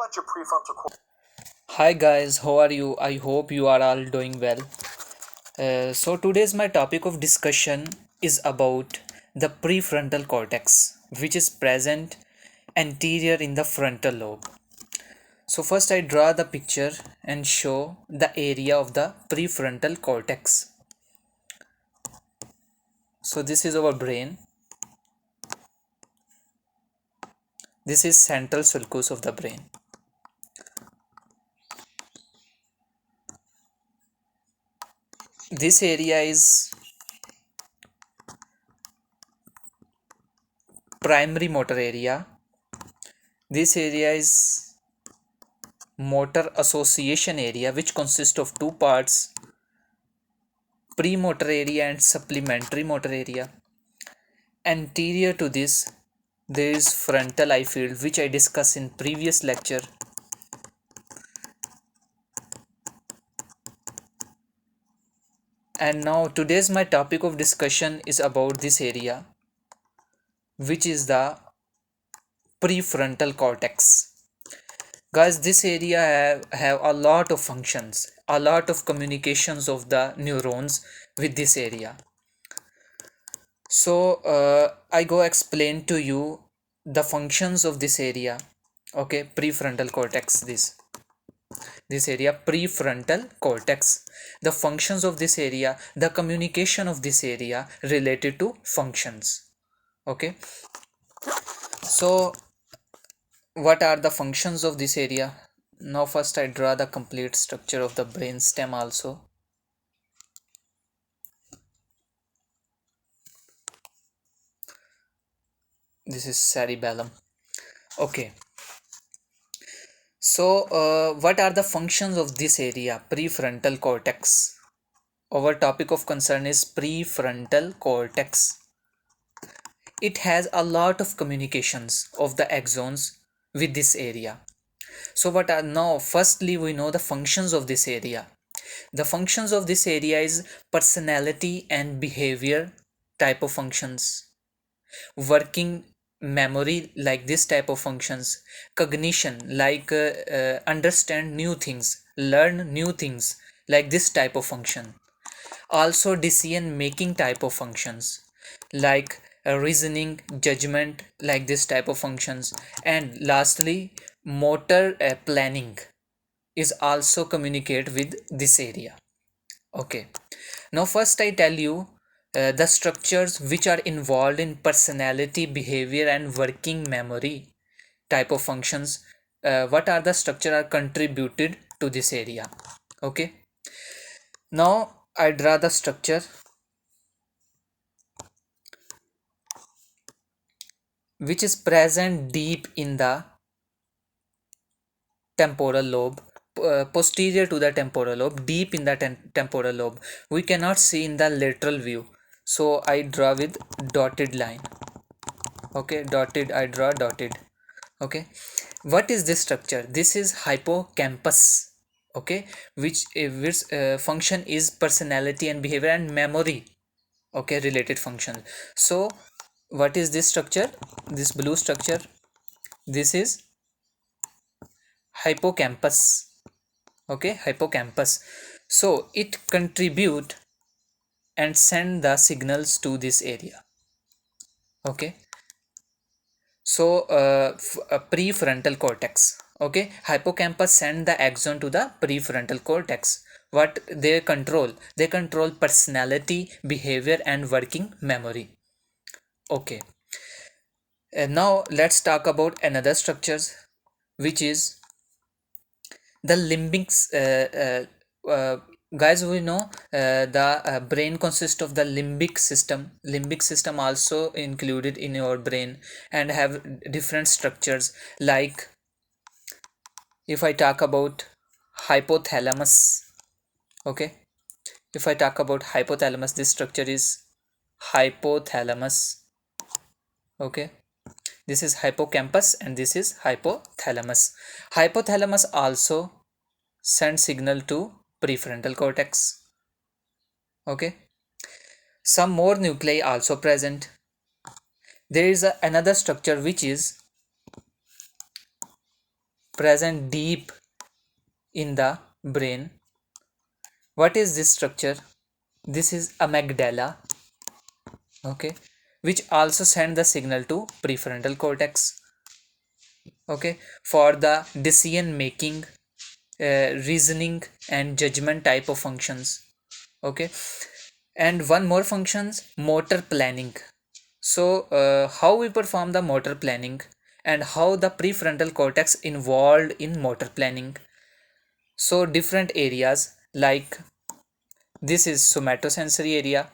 about your prefrontal cortex? Hi guys, how are you? I hope you are all doing well. So today's my topic of discussion is about the prefrontal cortex, which is present anterior in the frontal lobe. So first I draw the picture and show the area of the prefrontal cortex. So this is our brain. This is central sulcus of the brain. This area is primary motor area. This area is motor association area, which consists of two parts: premotor area and supplementary motor area. Anterior to this there is frontal eye field, which I discussed in previous lecture. And now today's my topic of discussion is about this area, which is the prefrontal cortex. Guys, this area have a lot of functions, a lot of communications of the neurons with this area. So I go explain to you the functions of this area. Okay, prefrontal cortex, this area, prefrontal cortex, the functions of this area, the communication of this area related to functions. Okay, so what are the functions of this area? Now first I draw the complete structure of the brain stem also. This is cerebellum. Okay, so what are the functions of this area, prefrontal cortex? Our topic of concern is prefrontal cortex. It has a lot of communications of the axons with this area. So what are now, firstly we know the functions of this area. The functions of this area is personality and behavior type of functions, working memory like this type of functions, cognition like understand new things, learn new things like this type of function, also decision making type of functions like reasoning, judgment like this type of functions, and lastly motor planning is also communicate with this area. Okay, now first I tell you the structures which are involved in personality, behavior and working memory type of functions. What are the structure are contributed to this area? Okay, now I draw the structure which is present deep in the temporal lobe, posterior to the temporal lobe, deep in the temporal lobe. We cannot see in the lateral view, so I draw with dotted line. Okay, dotted, I draw dotted. Okay, what is this structure? This is hippocampus. Okay, which function is personality and behavior and memory. Okay, related function. So what is this structure? This blue structure, this is hippocampus. Okay, hippocampus. So it contribute and send the signals to this area. Okay, so prefrontal cortex. Okay, hippocampus send the axon to the prefrontal cortex. What they control? They control personality, behavior and working memory. Okay, and now let's talk about another structures, which is the limbic guys, we know the brain consists of the limbic system also included in your brain and have different structures. Like if I talk about hypothalamus. Okay, if I talk about hypothalamus, this structure is hypothalamus. Okay, this is hippocampus and this is hypothalamus. Hypothalamus also send signal to prefrontal cortex. Okay, some more nuclei also present. There is another structure which is present deep in the brain. What is this structure? This is amygdala, okay, which also send the signal to prefrontal cortex, okay, for the decision making, reasoning and judgment type of functions, okay. And one more functions, motor planning. So how we perform the motor planning and how the prefrontal cortex involved in motor planning. So different areas like this is somatosensory area,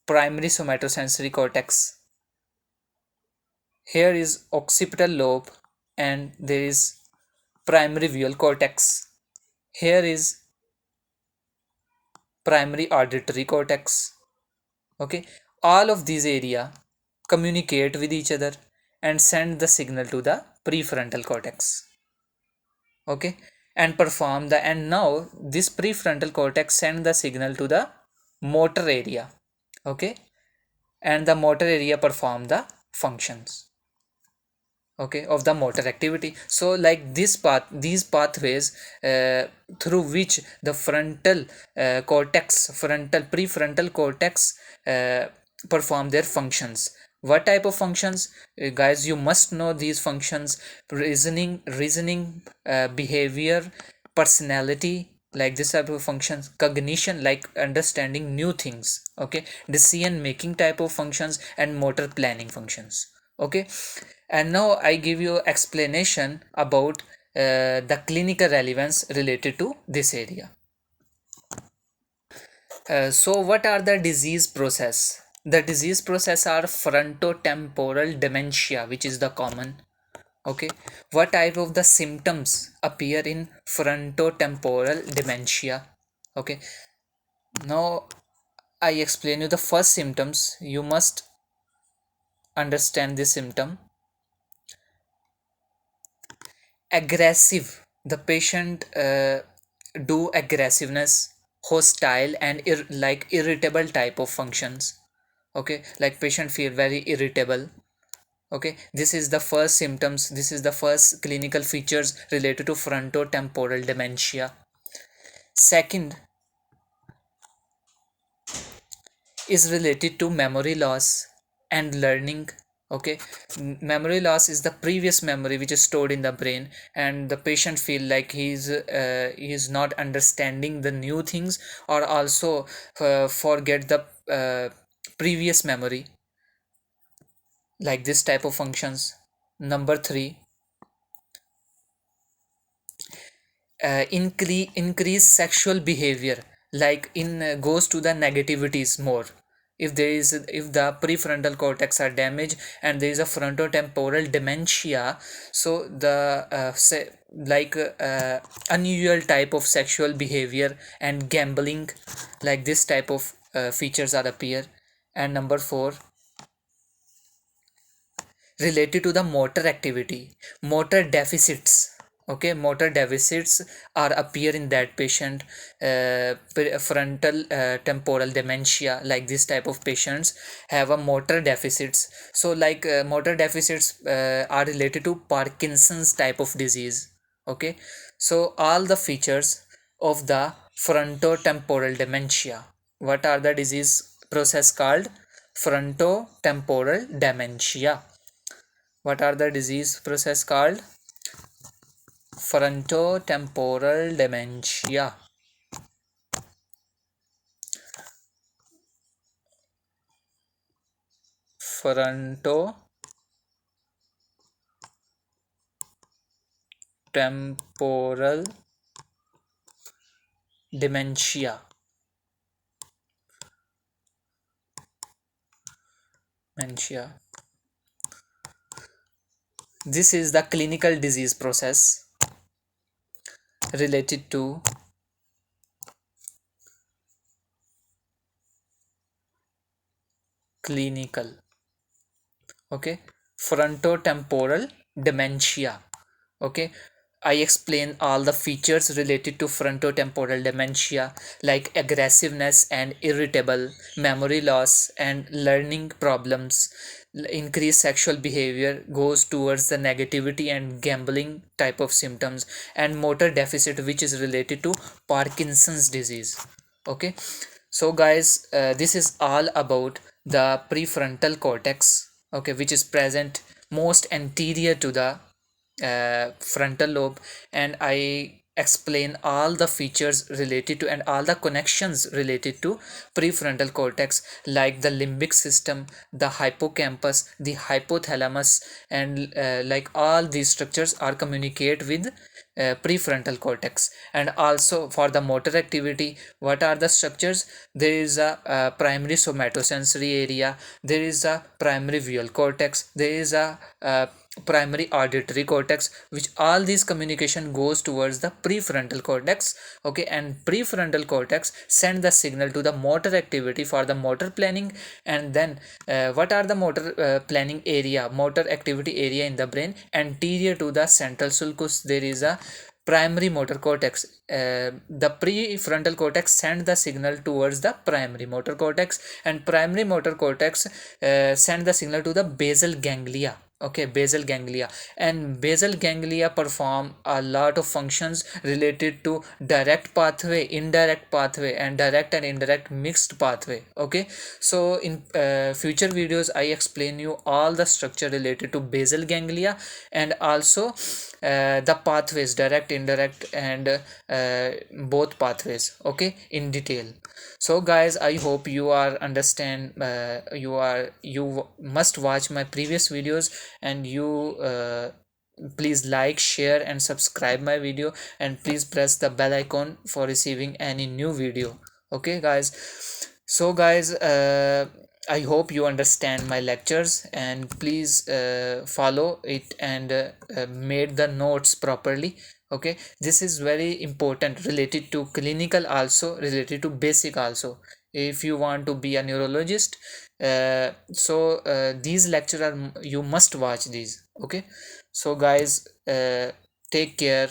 primary somatosensory cortex. Here is occipital lobe and there is primary visual cortex. Here is primary auditory cortex. Okay, all of these area communicate with each other and send the signal to the prefrontal cortex. Okay, and perform the, and now this prefrontal cortex send the signal to the motor area. Okay, and the motor area perform the functions, okay, of the motor activity. So like this path, these pathways through which the frontal cortex, frontal prefrontal cortex perform their functions. What type of functions? Guys, you must know these functions: reasoning, behavior, personality, like this type of functions, cognition, like understanding new things, okay, decision making type of functions, and motor planning functions, okay. And now I give you explanation about the clinical relevance related to this area. So what are the disease process? The disease process are frontotemporal dementia, which is the common, okay. What type of the symptoms appear in frontotemporal dementia? Okay, now I explain you the first symptoms. You must understand this symptom. Aggressive, the patient do aggressiveness, hostile and like irritable type of functions, okay, like patient feel very irritable, okay. This is the first symptoms, this is the first clinical features related to frontotemporal dementia. Second is related to memory loss and learning, okay. Memory loss is the previous memory which is stored in the brain, and the patient feel like he's not understanding the new things, or also forget the previous memory, like this type of functions. Number 3, increase sexual behavior, like in goes to the negativities more. If there is, if the prefrontal cortex are damaged and there is a frontotemporal dementia, so the say, like unusual type of sexual behavior and gambling, like this type of features are appear. And number 4, related to the motor activity, motor deficits, okay. Motor deficits are appear in that patient, frontal temporal dementia, like this type of patients have a motor deficits. So like motor deficits are related to Parkinson's type of disease, okay. So all the features of the frontotemporal dementia. What are the disease process called? Frontotemporal dementia. What are the disease process called? Frontotemporal dementia. Frontotemporal dementia. Dementia. This is the clinical disease process related to clinical, okay, frontotemporal dementia, okay. I explain all the features related to frontotemporal dementia, like aggressiveness and irritable, memory loss and learning problems, increased sexual behavior goes towards the negativity and gambling type of symptoms, and motor deficit, which is related to Parkinson's disease. Okay, so guys, this is all about the prefrontal cortex, okay, which is present most anterior to the frontal lobe, and I explain all the features related to and all the connections related to prefrontal cortex, like the limbic system, the hippocampus, the hypothalamus, and like all these structures are communicate with prefrontal cortex. And also for the motor activity, what are the structures? There is a primary somatosensory area, there is a primary visual cortex, there is a primary auditory cortex, which all these communication goes towards the prefrontal cortex. Okay, and prefrontal cortex send the signal to the motor activity for the motor planning. And then what are the motor planning area, motor activity area in the brain? Anterior to the central sulcus there is a primary motor cortex. The prefrontal cortex send the signal towards the primary motor cortex, and primary motor cortex send the signal to the basal ganglia. Okay, basal ganglia, and basal ganglia perform a lot of functions related to direct pathway, indirect pathway, and direct and indirect mixed pathway. Okay, so in future videos I explain you all the structure related to basal ganglia, and also the pathways, direct, indirect, and both pathways, okay, in detail. So guys, I hope you are understand, you must watch my previous videos, and you please like, share, and subscribe my video, and please press the bell icon for receiving any new video. Okay guys, so guys, I hope you understand my lectures, and please follow it, and made the notes properly. Okay, this is very important, related to clinical also, related to basic also. If you want to be a neurologist, these lectures are, you must watch these. Okay, so guys, take care.